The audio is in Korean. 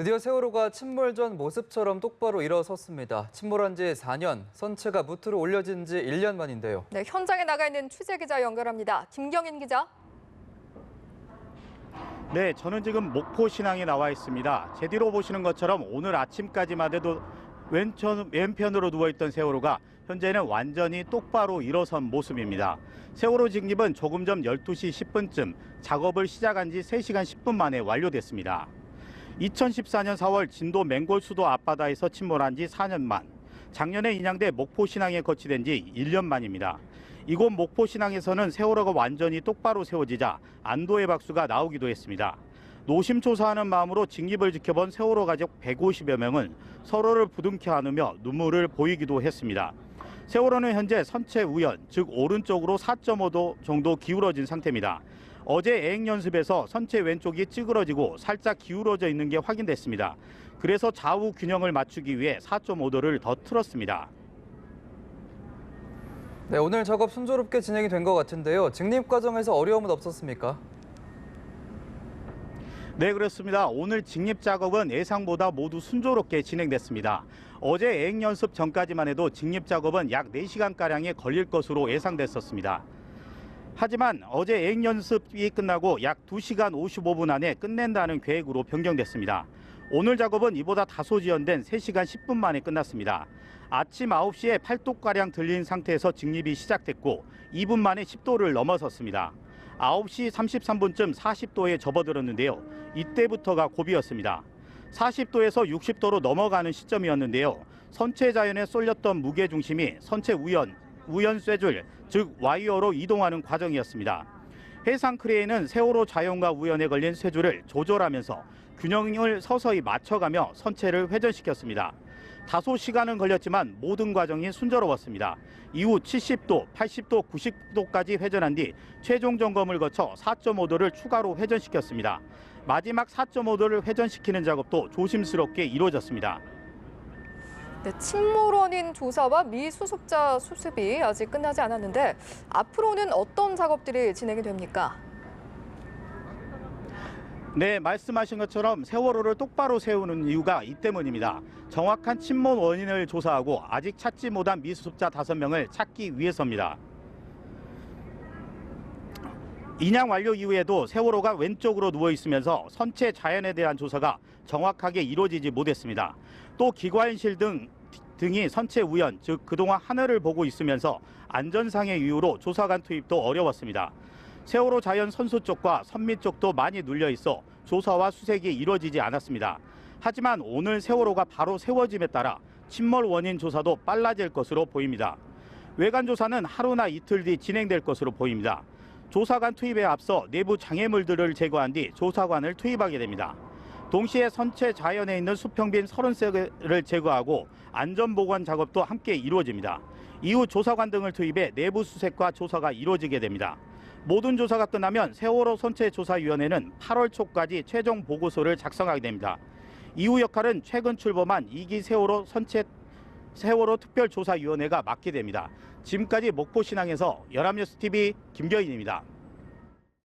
드디어 세월호가 침몰 전 모습처럼 똑바로 일어섰습니다. 침몰한 지 4년, 선체가 무트로 올려진 지 1년 만인데요. 네, 현장에 나가 있는 취재 기자 연결합니다. 김경인 기자. 네, 저는 지금 목포 신항에 나와 있습니다. 제 뒤로 보시는 것처럼 오늘 아침까지만 해도 왼편으로 누워있던 세월호가 현재는 완전히 똑바로 일어선 모습입니다. 세월호 직립은 조금 전 12시 10분쯤 작업을 시작한 지 3시간 10분 만에 완료됐습니다. 2014년 4월 진도 맹골 수도 앞바다에서 침몰한 지 4년 만, 작년에 인양돼 목포 신항에 거치된 지 1년 만입니다. 이곳 목포 신항에서는 세월호가 완전히 똑바로 세워지자 안도의 박수가 나오기도 했습니다. 노심초사하는 마음으로 직립을 지켜본 세월호 가족 150여 명은 서로를 부둥켜 안으며 눈물을 보이기도 했습니다. 세월호는 현재 선체 우연, 즉 오른쪽으로 4.5도 정도 기울어진 상태입니다. 어제 애행 연습에서 선체 왼쪽이 찌그러지고 살짝 기울어져 있는 게 확인됐습니다. 그래서 좌우 균형을 맞추기 위해 4.5도를 더 틀었습니다. 네, 오늘 작업 순조롭게 진행이 된 것 같은데요. 직립 과정에서 어려움은 없었습니까? 네, 그렇습니다. 오늘 직립 작업은 예상보다 모두 순조롭게 진행됐습니다. 어제 애행 연습 전까지만 해도 직립 작업은 약 4시간가량이 걸릴 것으로 예상됐었습니다. 하지만 어제 애행 연습이 끝나고 약 2시간 55분 안에 끝낸다는 계획으로 변경됐습니다. 오늘 작업은 이보다 다소 지연된 3시간 10분 만에 끝났습니다. 아침 9시에 8도가량 들린 상태에서 직립이 시작됐고 2분 만에 10도를 넘어섰습니다. 9시 33분쯤 40도에 접어들었는데요. 이때부터가 고비였습니다. 40도에서 60도로 넘어가는 시점이었는데요. 선체 자연에 쏠렸던 무게중심이 선체 우연 쇠줄, 즉 와이어로 이동하는 과정이었습니다. 해상 크레인은 세월호 자연과 우연에 걸린 쇠줄을 조절하면서 균형을 서서히 맞춰가며 선체를 회전시켰습니다. 다소 시간은 걸렸지만 모든 과정이 순조로웠습니다. 이후 70도, 80도, 90도까지 회전한 뒤 최종 점검을 거쳐 4.5도를 추가로 회전시켰습니다. 마지막 4.5도를 회전시키는 작업도 조심스럽게 이루어졌습니다. 네, 침몰 원인 조사와 미수습자 수습이 아직 끝나지 않았는데 앞으로는 어떤 작업들이 진행이 됩니까? 네, 말씀하신 것처럼 세월호를 똑바로 세우는 이유가 이 때문입니다. 정확한 침몰 원인을 조사하고 아직 찾지 못한 미수습자 5명을 찾기 위해서입니다. 인양 완료 이후에도 세월호가 왼쪽으로 누워 있으면서 선체 자연에 대한 조사가 정확하게 이루어지지 못했습니다. 또 기관실 등이 선체 우연, 즉 그동안 하늘을 보고 있으면서 안전상의 이유로 조사관 투입도 어려웠습니다. 세월호 자연 선수 쪽과 선미 쪽도 많이 눌려 있어 조사와 수색이 이루어지지 않았습니다. 하지만 오늘 세월호가 바로 세워짐에 따라 침몰 원인 조사도 빨라질 것으로 보입니다. 외관 조사는 하루나 이틀 뒤 진행될 것으로 보입니다. 조사관 투입에 앞서 내부 장애물들을 제거한 뒤 조사관을 투입하게 됩니다. 동시에 선체 자연에 있는 수평빈 30셀을 제거하고 안전보관 작업도 함께 이루어집니다. 이후 조사관 등을 투입해 내부 수색과 조사가 이루어지게 됩니다. 모든 조사가 끝나면 세월호 선체조사위원회는 8월 초까지 최종 보고서를 작성하게 됩니다. 이후 역할은 최근 출범한 2기 세월호 특별조사위원회가 맡게 됩니다. 지금까지 목포신항에서 연합뉴스TV 김경인입니다.